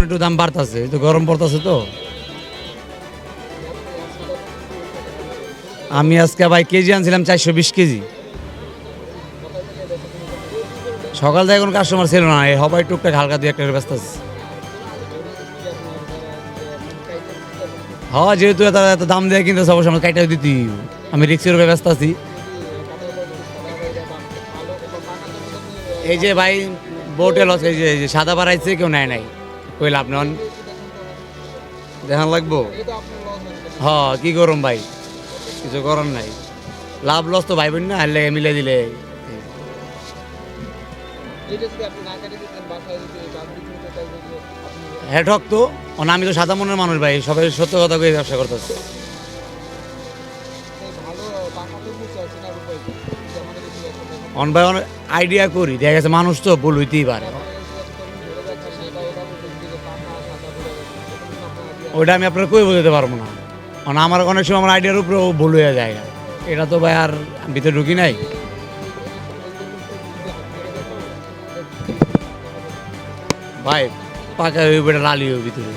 একটু দাম বাড়তেছে, তো গরম পড়তেছে তো। আমি আজকে ভাই কেজি আনছিলাম 420 কেজি। সকাল থেকে কোনো কাস্টমার ছিল না, এই সবাই টুকটাক হালকা দিয়ে একটা করে ব্যস্ত আছে। হ্যাঁ, যেহেতু এত এত দাম দিয়ে কিনতেছে অবশ্যই আমার কাইটা দিতে হইব। আমি রিক্সের উপরে ব্যস্ত আছি। এই যে ভাই বোটে লস, এই যে সাদা বাড়াইছে কেউ নেয় নাই, কইলে আপনি দেখান লাগবো। হ্যাঁ, কি করুন ভাই, কিছু করার নাই। লাভ লস তো ভাই বোন না, আর লেগে মিলে দিলে। হ্যাঁ ঠক তো, আমি তো সাদা মনের মানুষ ভাই, সবাই সত্য কথা কয়ে ব্যবসা করতেছে। অন ভাই অনেক আইডিয়া করি, দেখা গেছে মানুষ তো ভুল হইতেই পারে। ওইটা আমি আপনার কই বোঝাতে পারবো না, কারণ আমার অনেক সময় আমার আইডিয়ার উপরে ভুল হয়ে যায়। এটা তো ভাই আর ভিতরে ঢুকি নাই ভাই, পাকা হইব এটা লালি হইব ভিতরে।